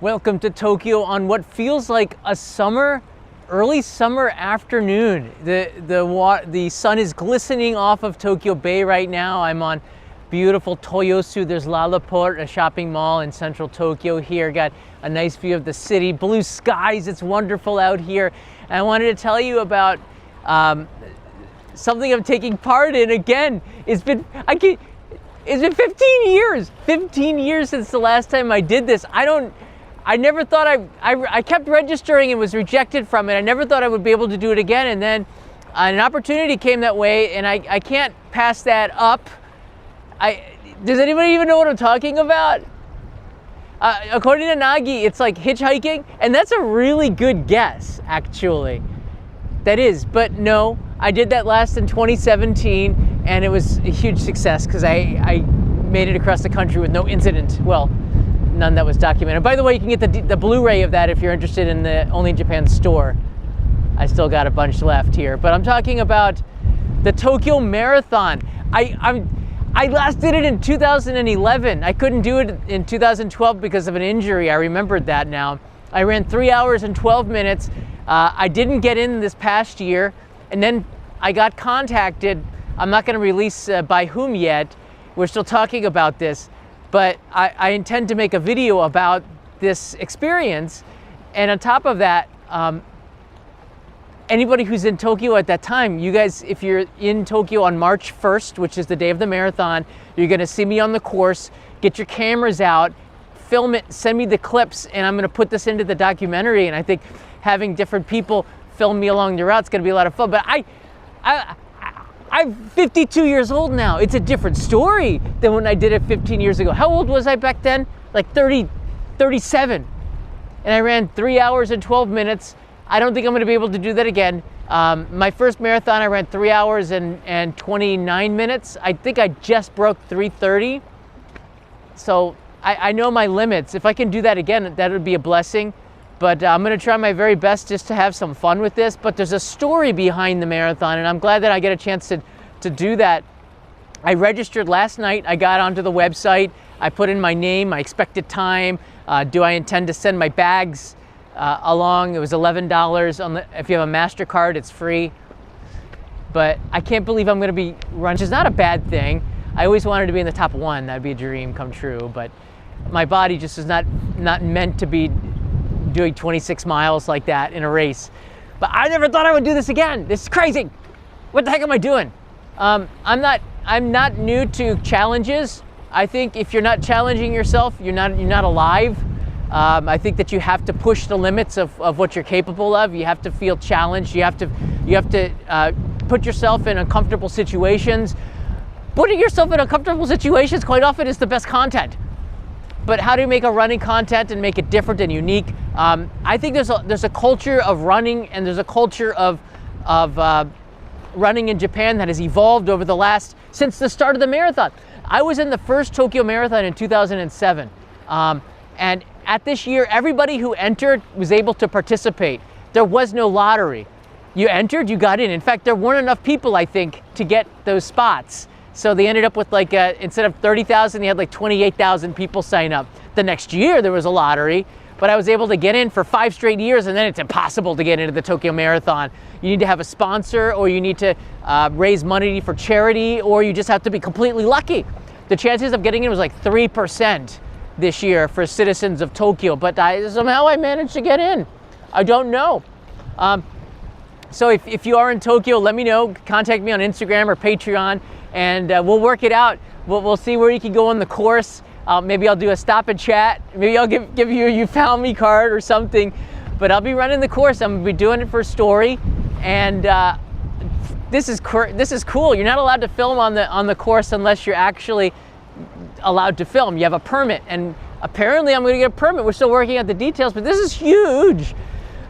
Welcome to Tokyo on what feels like a early summer afternoon. The sun is glistening off of Tokyo Bay right now. I'm on beautiful Toyosu. There's Lalaport, a shopping mall in central Tokyo here. Got a nice view of the city, blue skies. It's wonderful out here. And I wanted to tell you about something I'm taking part in again. It's been 15 years. 15 years since the last time I did this. I never thought I kept registering and was rejected from it. I never thought I would be able to do it again, and then an opportunity came that way, and I can't pass that up. Does anybody even know what I'm talking about? According to Nagi, it's like hitchhiking, and that's a really good guess, actually. That is, but no, I did that last in 2017, and it was a huge success because I made it across the country with no incident. Well, none that was documented. By the way, you can get the Blu-ray of that if you're interested in the Only in Japan store. I still got a bunch left here, but I'm talking about the Tokyo Marathon. I last did it in 2011. I couldn't do it in 2012 because of an injury. I remembered that now. I ran 3 hours and 12 minutes. I didn't get in this past year, and then I got contacted. I'm not going to release by whom yet. We're still talking about this. But I intend to make a video about this experience. And on top of that, anybody who's in Tokyo at that time, you guys, if you're in Tokyo on March 1st, which is the day of the marathon, you're gonna see me on the course. Get your cameras out, film it, send me the clips, and I'm gonna put this into the documentary. And I think having different people film me along the route is gonna be a lot of fun. But I'm 52 years old now. It's a different story than when I did it 15 years ago. How old was I back then? Like 37. And I ran 3 hours and 12 minutes. I don't think I'm gonna be able to do that again. My first marathon, I ran 3 hours and 29 minutes. I think I just broke 3:30. So I know my limits. If I can do that again, that would be a blessing. But I'm gonna try my very best just to have some fun with this. But there's a story behind the marathon, and I'm glad that I get a chance to do that. I registered last night. I got onto the website. I put in my name, my expected time. Do I intend to send my bags along? It was $11. If you have a MasterCard, it's free. But I can't believe I'm gonna be running, which is not a bad thing. I always wanted to be in the top one. That'd be a dream come true. But my body just is not meant to be doing 26 miles like that in a race. But I never thought I would do this again. This is crazy. What the heck am I doing? I'm not new to challenges. I think if you're not challenging yourself, you're not alive. I think that you have to push the limits of what you're capable of. You have to feel challenged. You have to put yourself in uncomfortable situations. Putting yourself in uncomfortable situations quite often is the best content. But how do you make a running content and make it different and unique? I think there's a culture of running, and there's a culture of running in Japan that has evolved since the start of the marathon. I was in the first Tokyo Marathon in 2007. And at this year, everybody who entered was able to participate. There was no lottery. You entered, you got in. In fact, there weren't enough people, I think, to get those spots. So they ended up with instead of 30,000, they had like 28,000 people sign up. The next year there was a lottery, but I was able to get in for 5 straight years, and then it's impossible to get into the Tokyo Marathon. You need to have a sponsor, or you need to raise money for charity, or you just have to be completely lucky. The chances of getting in was like 3% this year for citizens of Tokyo, but somehow I managed to get in. I don't know. So if you are in Tokyo, let me know. Contact me on Instagram or Patreon, and we'll work it out. We'll see where you can go on the course. Maybe I'll do a stop and chat. Maybe I'll give you a "you found me" card or something. But I'll be running the course. I'm gonna be doing it for a story, and this is cool. You're not allowed to film on the course unless you're actually allowed to film. You have a permit, and apparently I'm gonna get a permit. We're still working out the details, but this is huge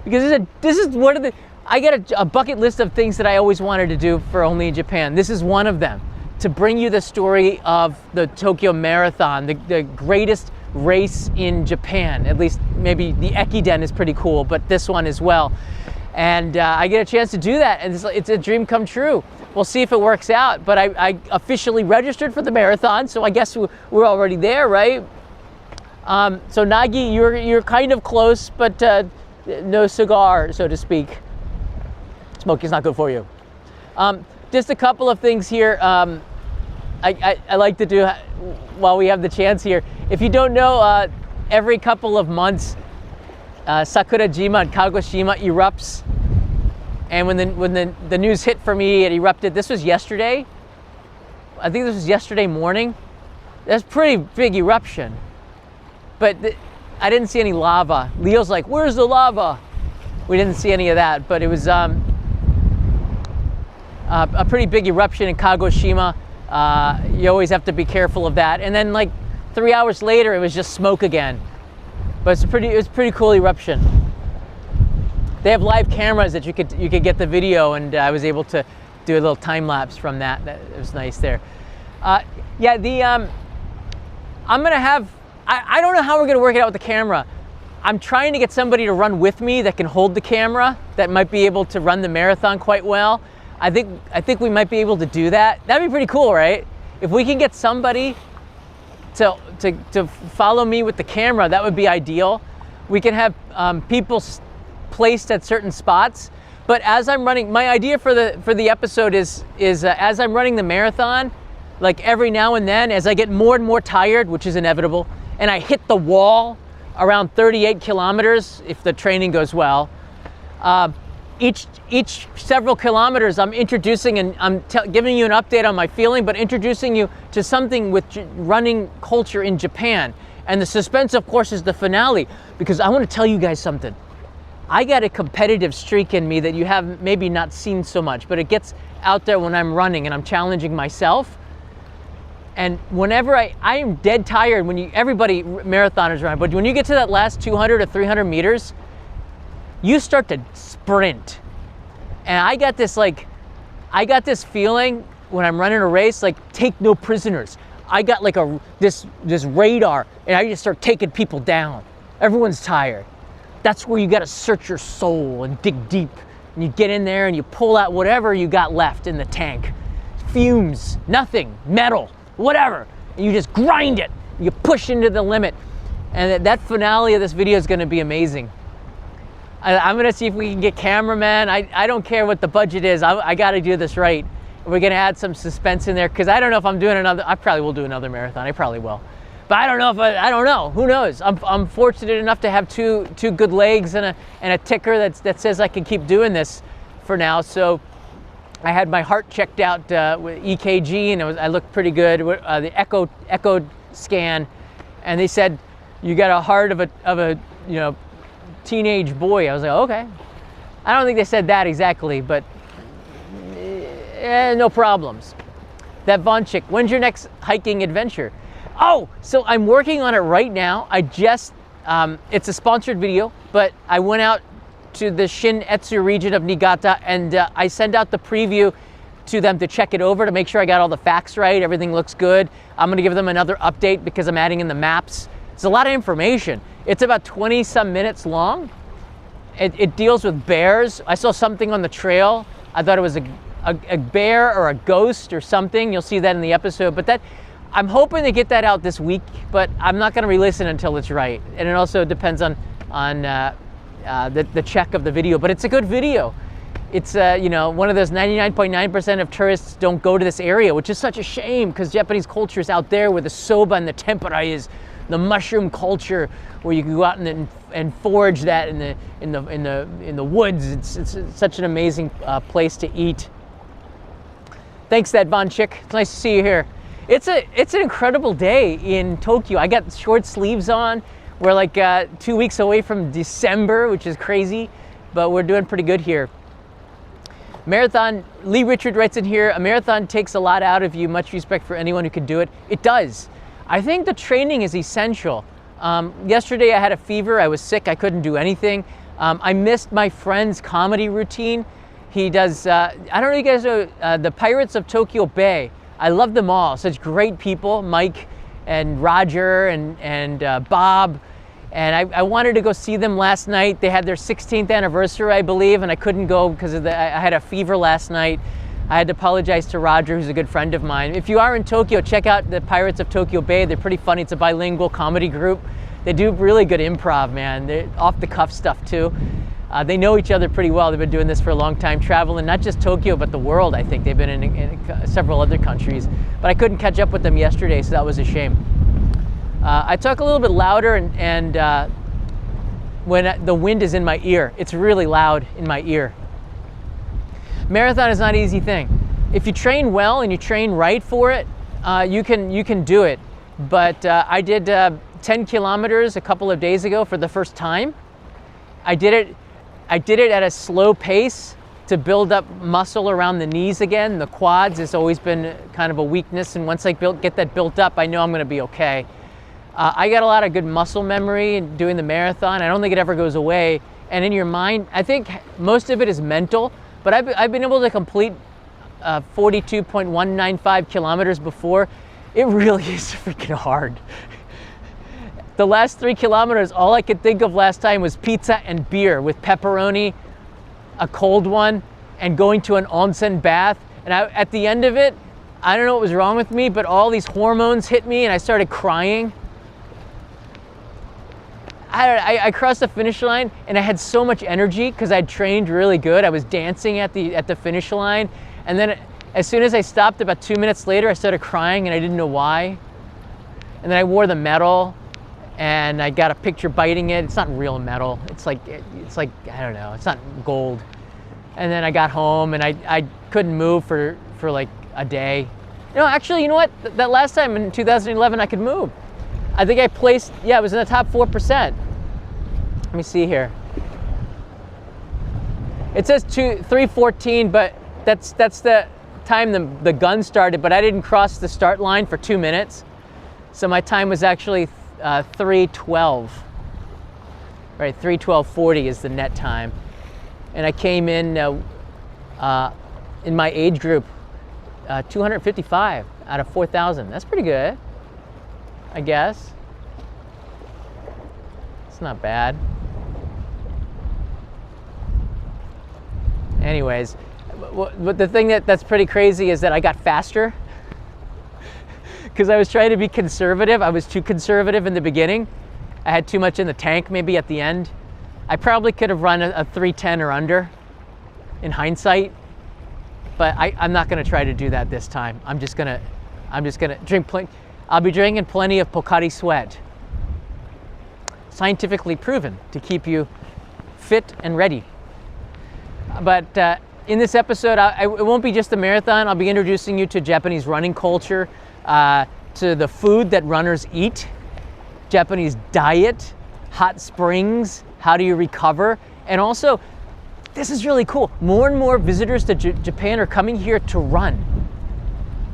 because this is one of the. I get a bucket list of things that I always wanted to do for Only in Japan. This is one of them, to bring you the story of the Tokyo Marathon, the greatest race in Japan. At least maybe the Ekiden is pretty cool, but this one as well. And I get a chance to do that, and it's a dream come true. We'll see if it works out, but I officially registered for the marathon, so I guess we're already there, right? So Nagi, you're kind of close, but no cigar, so to speak. Smoking's not good for you. Just a couple of things here I like to do while we have the chance here. If you don't know, every couple of months, Sakurajima in Kagoshima erupts. And when the news hit for me, it erupted. This was yesterday. I think this was yesterday morning. That's a pretty big eruption. But I didn't see any lava. Leo's like, where's the lava? We didn't see any of that, but it was a pretty big eruption in Kagoshima. You always have to be careful of that. And then like 3 hours later, it was just smoke again. But it was a pretty cool eruption. They have live cameras that you could get the video, and I was able to do a little time lapse from that. It was nice there. Yeah, I'm gonna have. I don't know how we're gonna work it out with the camera. I'm trying to get somebody to run with me that can hold the camera, that might be able to run the marathon quite well. I think we might be able to do that. That'd be pretty cool, right? If we can get somebody to follow me with the camera, that would be ideal. We can have people placed at certain spots. But as I'm running, my idea for the episode is as I'm running the marathon, like every now and then, as I get more and more tired, which is inevitable, and I hit the wall around 38 kilometers, if the training goes well, each several kilometers, I'm introducing and I'm giving you an update on my feeling, but introducing you to something with running culture in Japan. And the suspense, of course, is the finale, because I want to tell you guys something. I got a competitive streak in me that you have maybe not seen so much, but it gets out there when I'm running and I'm challenging myself. And whenever I am dead tired, everybody marathoners run, but when you get to that last 200 or 300 meters, you start to sprint. And I got this feeling when I'm running a race, like take no prisoners. I got like this radar, and I just start taking people down. Everyone's tired. That's where you got to search your soul and dig deep. And you get in there and you pull out whatever you got left in the tank. Fumes, nothing, metal, whatever. And you just grind it. You push into the limit. And that finale of this video is going to be amazing. I'm going to see if we can get cameramen. I don't care what the budget is. I got to do this right. We're going to add some suspense in there, because I don't know if I'm doing another. I probably will do another marathon. I probably will. But I don't know if I don't know. Who knows? I'm fortunate enough to have two good legs and a ticker that says I can keep doing this for now. So I had my heart checked out with EKG, and I looked pretty good. The echo scan, and they said you got a heart of a teenage boy. I was like, okay. I don't think they said that exactly, but no problems. That Von chick, when's your next hiking adventure? Oh, so I'm working on it right now. I just, it's a sponsored video, but I went out to the Shin-Etsu region of Niigata, and I sent out the preview to them to check it over to make sure I got all the facts right, everything looks good. I'm gonna give them another update because I'm adding in the maps. It's a lot of information. It's about 20 some minutes long. It deals with bears. I saw something on the trail. I thought it was a bear or a ghost or something. You'll see that in the episode, but I'm hoping to get that out this week, but I'm not going to release it until it's right. And it also depends on the check of the video, but it's a good video. It's one of those 99.9% of tourists don't go to this area, which is such a shame, because Japanese culture is out there where the soba and the tempura is, the mushroom culture, where you can go out and forage that in the woods. It's such an amazing place to eat. Thanks, that Von chick. It's nice to see you here. It's an incredible day in Tokyo. I got short sleeves on. We're like 2 weeks away from December, which is crazy, but we're doing pretty good here. Marathon, Lee Richard writes in here, a marathon takes a lot out of you. Much respect for anyone who can do it. It does. I think the training is essential. Yesterday I had a fever. I was sick. I couldn't do anything. I missed my friend's comedy routine. He does, I don't know if you guys know, the Pirates of Tokyo Bay. I love them all. Such great people, Mike and Roger and Bob. And I wanted to go see them last night. They had their 16th anniversary, I believe, and I couldn't go because I had a fever last night. I had to apologize to Roger, who's a good friend of mine. If you are in Tokyo, check out the Pirates of Tokyo Bay. They're pretty funny. It's a bilingual comedy group. They do really good improv, man. They're off the cuff stuff too. They know each other pretty well. They've been doing this for a long time, traveling not just Tokyo, but the world. I think they've been in several other countries. But I couldn't catch up with them yesterday, so that was a shame. I talk a little bit louder and when the wind is in my ear. It's really loud in my ear. Marathon is not an easy thing. If you train well and you train right for it, you can do it. But I did 10 kilometers a couple of days ago for the first time. I did it at a slow pace to build up muscle around the knees again. The quads has always been kind of a weakness, and once I get that built up, I know I'm going to be okay. I got a lot of good muscle memory in doing the marathon. I don't think it ever goes away. And in your mind, I think most of it is mental, but I've been able to complete 42.195 kilometers before. It really is freaking hard. The last 3 kilometers, all I could think of last time was pizza and beer with pepperoni, a cold one, and going to an onsen bath. And at the end of it, I don't know what was wrong with me, but all these hormones hit me and I started crying. I crossed the finish line and I had so much energy because I'd trained really good. I was dancing at the finish line. And then as soon as I stopped, about 2 minutes later, I started crying and I didn't know why. And then I wore the medal and I got a picture biting it. It's not real metal. It's like, I don't know, it's not gold. And then I got home and I couldn't move for like a day. No, actually, you know what? That last time in 2011, I could move. I think I placed, yeah, it was in the top 4%. Let me see here. It says 3:14, but that's the time the gun started, but I didn't cross the start line for 2 minutes. So my time was actually 3:12. Right, 3:12:40 is the net time. And I came in my age group, 255 out of 4,000. That's pretty good, I guess. It's not bad. Anyways, but the thing that's pretty crazy is that I got faster because I was trying to be conservative. I was too conservative in the beginning. I had too much in the tank maybe at the end. I probably could have run a 3:10 or under in hindsight, but I'm not going to try to do that this time. I'm just gonna drink plenty. I'll be drinking plenty of Pocari Sweat. Scientifically proven to keep you fit and ready. But in this episode, it won't be just the marathon. I'll be introducing you to Japanese running culture, to the food that runners eat, Japanese diet, hot springs, how do you recover, and also, this is really cool, more and more visitors to Japan are coming here to run.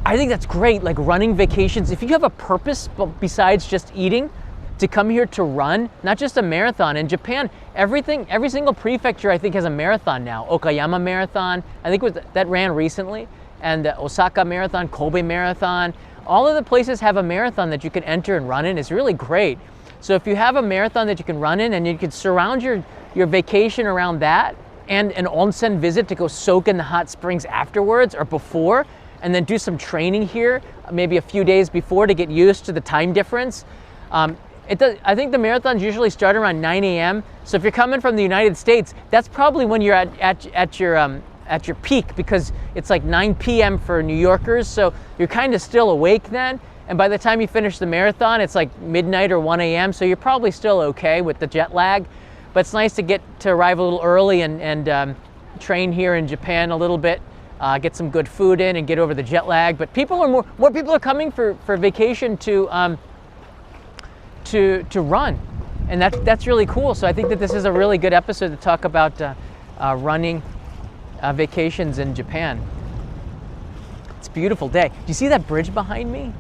I think that's great, like running vacations. If you have a purpose besides just eating, to come here to run, not just a marathon. In Japan, every single prefecture I think has a marathon now. Okayama Marathon, I think that ran recently, and Osaka Marathon, Kobe Marathon. All of the places have a marathon that you can enter and run in. It's really great. So if you have a marathon that you can run in and you can surround your vacation around that and an onsen visit to go soak in the hot springs afterwards or before, and then do some training here, maybe a few days before to get used to the time difference. I think the marathons usually start around 9 a.m. So if you're coming from the United States, that's probably when you're at your peak, because it's like 9 p.m. for New Yorkers. So you're kind of still awake then. And by the time you finish the marathon, it's like midnight or 1 a.m. So you're probably still okay with the jet lag. But it's nice to arrive a little early and train here in Japan a little bit, get some good food in and get over the jet lag. But more people are coming for vacation to run, and that's really cool. So I think that this is a really good episode to talk about running vacations in Japan. It's a beautiful day. Do you see that bridge behind me?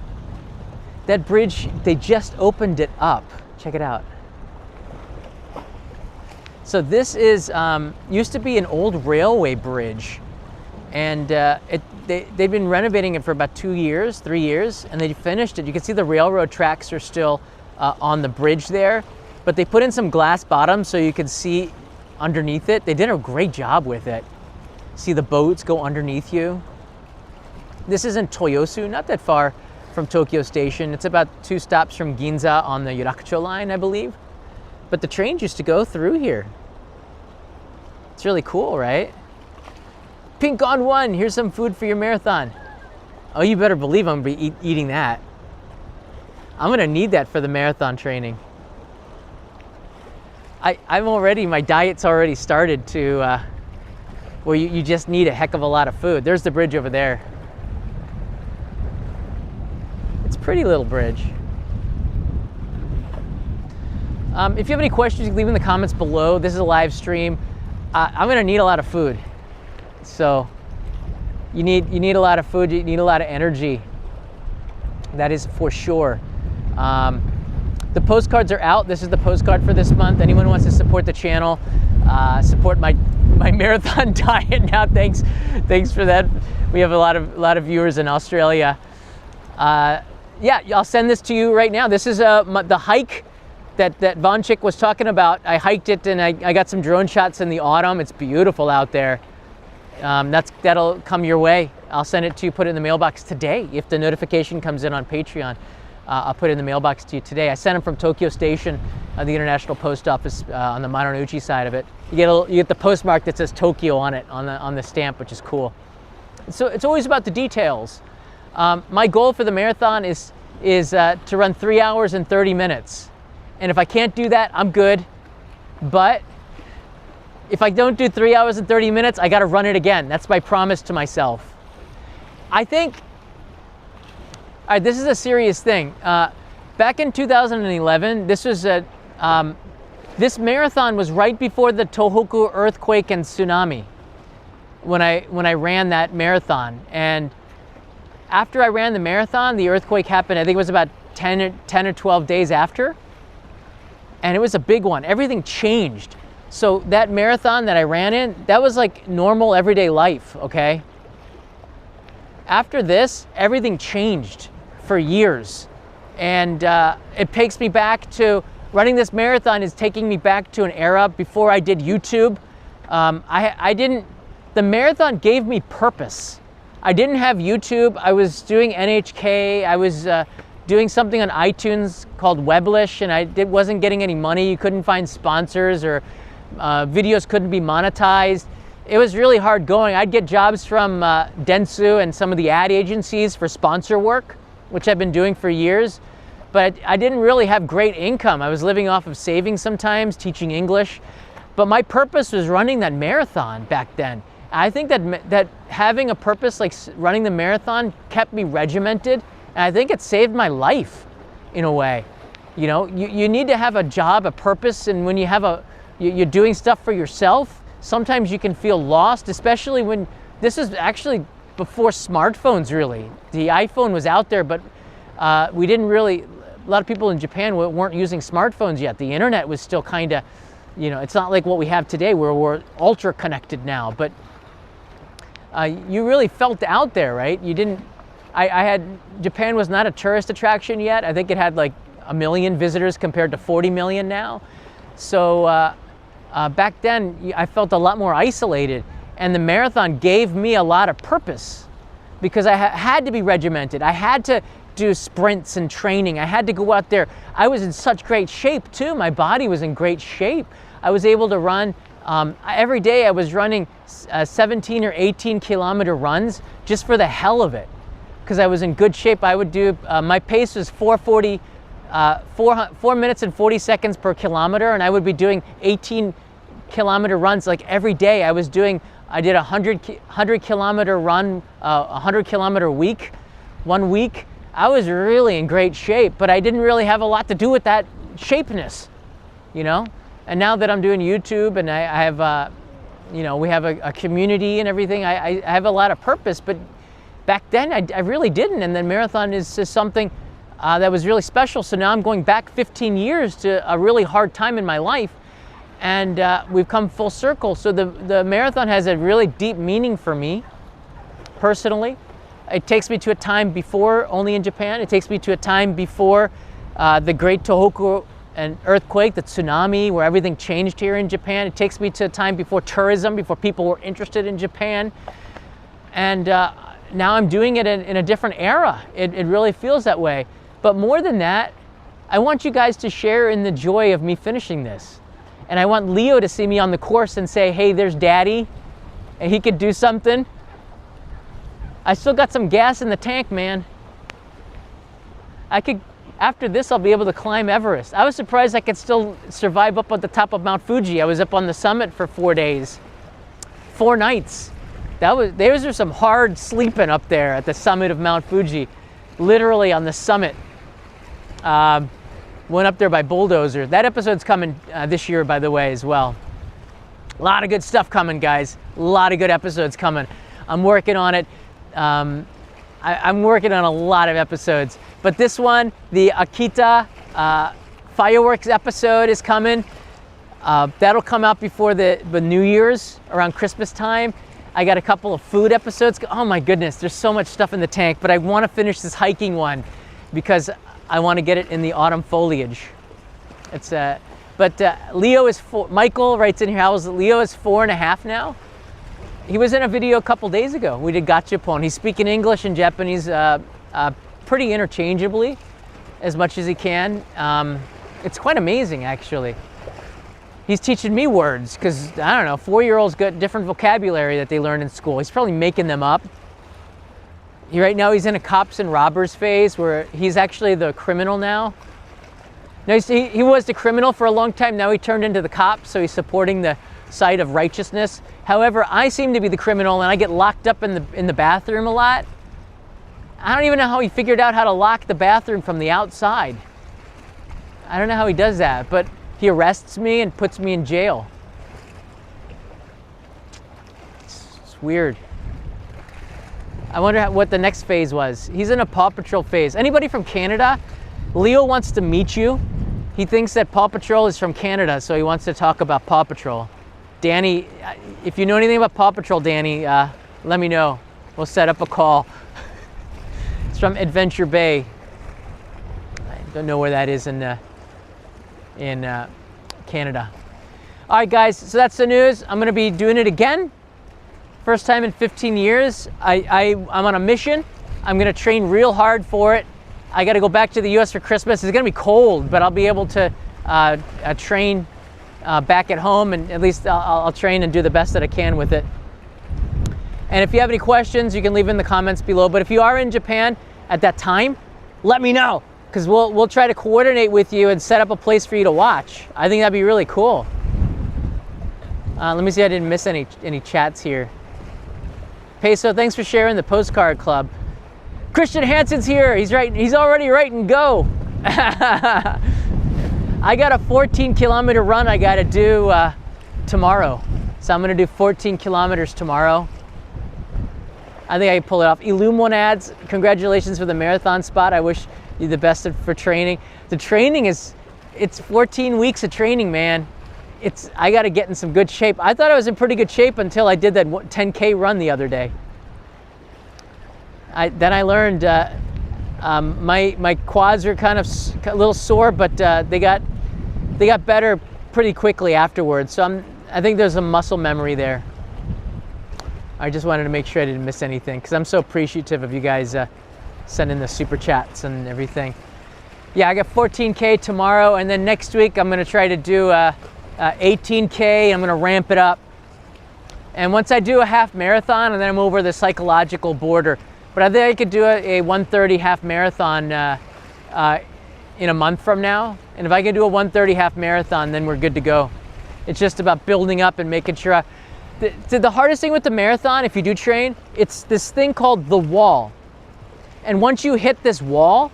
That bridge, they just opened it up. Check it out. So this is used to be an old railway bridge, and they've been renovating it for about 3 years, and they finished it. You can see the railroad tracks are still on the bridge there, but they put in some glass bottoms so you can see underneath it. They did a great job with it. See the boats go underneath you. This is in Toyosu, not that far from Tokyo Station. It's about 2 stops from Ginza on the Yurakucho line, I believe. But the train used to go through here. It's really cool, right? Pink on 1, here's some food for your marathon. Oh, you better believe I'm gonna be eating that. I'm gonna need that for the marathon training. My diet's already started to, where you just need a heck of a lot of food. There's the bridge over there. It's a pretty little bridge. If you have any questions, you can leave them in the comments below. This is a live stream. I'm gonna need a lot of food. So you need a lot of food, you need a lot of energy. That is for sure. The postcards are out. This is the postcard for this month. Anyone who wants to support the channel, support my marathon diet now, thanks for that. We have a lot of viewers in Australia. Yeah, I'll send this to you right now. This is the hike that Vonchik was talking about. I hiked it and I got some drone shots in the autumn. It's beautiful out there. That'll come your way. I'll send it to you, put it in the mailbox today. If the notification comes in on Patreon, I'll put it in the mailbox to you today. I sent them from Tokyo Station, the International Post Office on the Marunouchi side of it. You get the postmark that says Tokyo on it, on the stamp, which is cool. So it's always about the details. My goal for the marathon is to run 3 hours and 30 minutes. And if I can't do that, I'm good. But if I don't do 3 hours and 30 minutes, I got to run it again. That's my promise to myself. I think, all right, this is a serious thing. Back in 2011, this marathon was right before the Tohoku earthquake and tsunami when I ran that marathon. And after I ran the marathon, the earthquake happened, I think it was about 10 or 12 days after. And it was a big one. Everything changed. So that marathon that I ran in, that was like normal everyday life, okay? After this, everything changed for years. And it takes me back to, running this marathon is taking me back to an era before I did YouTube. The marathon gave me purpose. I didn't have YouTube. I was doing NHK. I was doing something on iTunes called Weblish, and I wasn't getting any money. You couldn't find sponsors, or videos couldn't be monetized. It was really hard going. I'd get jobs from Dentsu and some of the ad agencies for sponsor work, which I've been doing for years, but I didn't really have great income. I was living off of savings sometimes, teaching English, but my purpose was running that marathon back then. I think that having a purpose like running the marathon kept me regimented, and I think it saved my life in a way. You know, you need to have a job, a purpose, and when you have you're doing stuff for yourself, sometimes you can feel lost, especially when this is actually before smartphones really. The iPhone was out there, but we didn't really, a lot of people in Japan weren't using smartphones yet. The internet was still kind of, you know, it's not like what we have today where we're ultra connected now, but you really felt out there, right? You didn't, Japan was not a tourist attraction yet. I think it had like 1 million visitors compared to 40 million now. So back then I felt a lot more isolated, and the marathon gave me a lot of purpose because I had to be regimented. I had to do sprints and training. I had to go out there. I was in such great shape too. My body was in great shape. I was able to run every day. I was running 17 or 18 kilometer runs just for the hell of it because I was in good shape. I would do, my pace was 4 minutes and 40 seconds per kilometer, and I would be doing 18 kilometer runs like every day. I did a 100 kilometer run, 100 kilometer week, 1 week. I was really in great shape, but I didn't really have a lot to do with that shapeness, you know? And now that I'm doing YouTube and I have, you know, we have a community and everything, I have a lot of purpose, but back then I really didn't. And then marathon is something that was really special. So now I'm going back 15 years to a really hard time in my life, and we've come full circle. So the marathon has a really deep meaning for me personally. It takes me to a time before, only in Japan, it takes me to a time before the Great Tohoku and earthquake, the tsunami, where everything changed here in Japan. It takes me to a time before tourism, before people were interested in Japan. And now I'm doing it in a different era. It really feels that way. But more than that, I want you guys to share in the joy of me finishing this. And I want Leo to see me on the course and say, hey, there's Daddy, and he could do something. I still got some gas in the tank, man. After this, I'll be able to climb Everest. I was surprised I could still survive up at the top of Mount Fuji. I was up on the summit for 4 days, 4 nights. Those are some hard sleeping up there at the summit of Mount Fuji, literally on the summit. Went up there by bulldozer. That episode's coming this year, by the way, as well. A lot of good stuff coming, guys. A lot of good episodes coming. I'm working on it. I'm working on a lot of episodes, but this one, the Akita fireworks episode is coming. That'll come out before the New Year's, around Christmas time. I got a couple of food episodes. Oh my goodness, there's so much stuff in the tank, but I want to finish this hiking one because I want to get it in the autumn foliage. Leo is Michael writes in here, Leo is 4.5 now. He was in a video a couple days ago. We did Gachapon. He's speaking English and Japanese pretty interchangeably, as much as he can. It's quite amazing, actually. He's teaching me words because, I don't know, 4-year-olds got different vocabulary that they learn in school. He's probably making them up. Right now he's in a cops and robbers phase where he's actually the criminal now. No, he was the criminal for a long time. Now he turned into the cop, so he's supporting the side of righteousness. However, I seem to be the criminal and I get locked up in the bathroom a lot. I don't even know how he figured out how to lock the bathroom from the outside. I don't know how he does that, but he arrests me and puts me in jail. It's weird. I wonder what the next phase was. He's in a Paw Patrol phase. Anybody from Canada? Leo wants to meet you. He thinks that Paw Patrol is from Canada, so he wants to talk about Paw Patrol. Danny, if you know anything about Paw Patrol, Danny, let me know. We'll set up a call. It's from Adventure Bay. I don't know where that is in Canada. All right, guys, so that's the news. I'm going to be doing it again. First time in 15 years. I'm on a mission. I'm going to train real hard for it. I got to go back to the U.S. for Christmas. It's going to be cold, but I'll be able to train back at home, and at least I'll train and do the best that I can with it. And if you have any questions, you can leave in the comments below. But if you are in Japan at that time, let me know, because we'll try to coordinate with you and set up a place for you to watch. I think that'd be really cool. Let me see, I didn't miss any chats here. Peso, thanks for sharing the postcard club. Christian Hansen's here. He's already writing go. I got a 14-kilometer run I got to do tomorrow. So I'm going to do 14 kilometers tomorrow. I think I can pull it off. Illumon ads, congratulations for the marathon spot. I wish you the best for training. The training it's 14 weeks of training, man. I got to get in some good shape. I thought I was in pretty good shape until I did that 10K run the other day. Then I learned my quads are kind of a little sore, but they got better pretty quickly afterwards. So I think there's a muscle memory there. I just wanted to make sure I didn't miss anything because I'm so appreciative of you guys sending the super chats and everything. Yeah, I got 14K tomorrow, and then next week I'm going to try to do 18K. I'm going to ramp it up. And once I do a half marathon, and then I'm over the psychological border. But I think I could do a 1:30 half marathon in a month from now. And if I can do a 1:30 half marathon, then we're good to go. It's just about building up and making sure. The hardest thing with the marathon, if you do train, it's this thing called the wall. And once you hit this wall,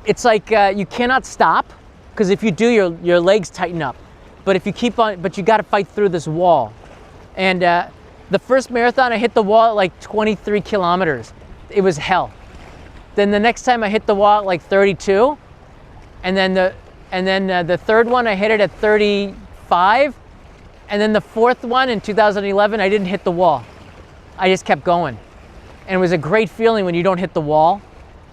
it's like you cannot stop, because if you do, your legs tighten up. But if you keep on, but you got to fight through this wall. And the first marathon, I hit the wall at like 23 kilometers. It was hell. Then the next time I hit the wall at like 32, and then the third one I hit it at 35, and then the fourth one in 2011 I didn't hit the wall. I just kept going, and it was a great feeling when you don't hit the wall.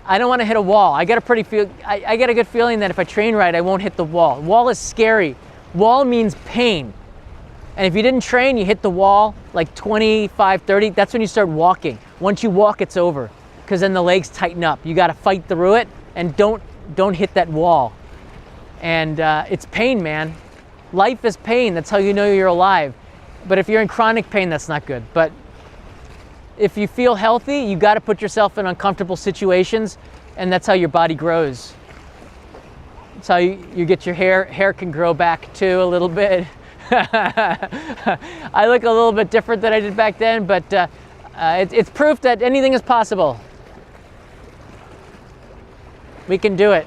I don't want to hit a wall. I got a good feeling that if I train right, I won't hit the wall. Wall is scary. Wall means pain. And if you didn't train, you hit the wall like 25, 30, that's when you start walking. Once you walk, it's over, because then the legs tighten up. You got to fight through it, and don't hit that wall. And it's pain, man. Life is pain. That's how you know you're alive. But if you're in chronic pain, that's not good. But if you feel healthy, you got to put yourself in uncomfortable situations, and that's how your body grows. That's how you get your hair can grow back too a little bit. I look a little bit different than I did back then, but it's proof that anything is possible. We can do it.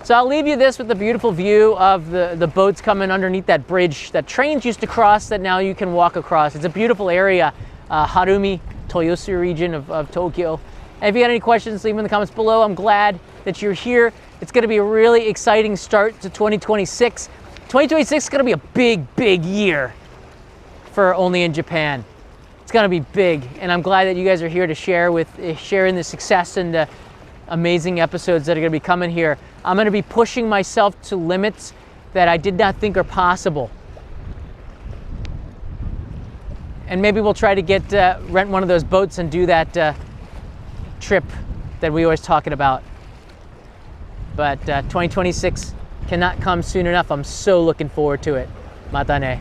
So I'll leave you this with the beautiful view of the boats coming underneath that bridge that trains used to cross that now you can walk across. It's a beautiful area, Harumi, Toyosu region of Tokyo. And if you got any questions, leave them in the comments below. I'm glad that you're here. It's going to be a really exciting start to 2026. 2026 is going to be a big year for Only in Japan. It's going to be big, and I'm glad that you guys are here to share in the success and the amazing episodes that are going to be coming here. I'm going to be pushing myself to limits that I did not think are possible. And maybe we'll try to rent one of those boats and do that trip that we always talking about. But 2026 cannot come soon enough. I'm so looking forward to it. Mata ne.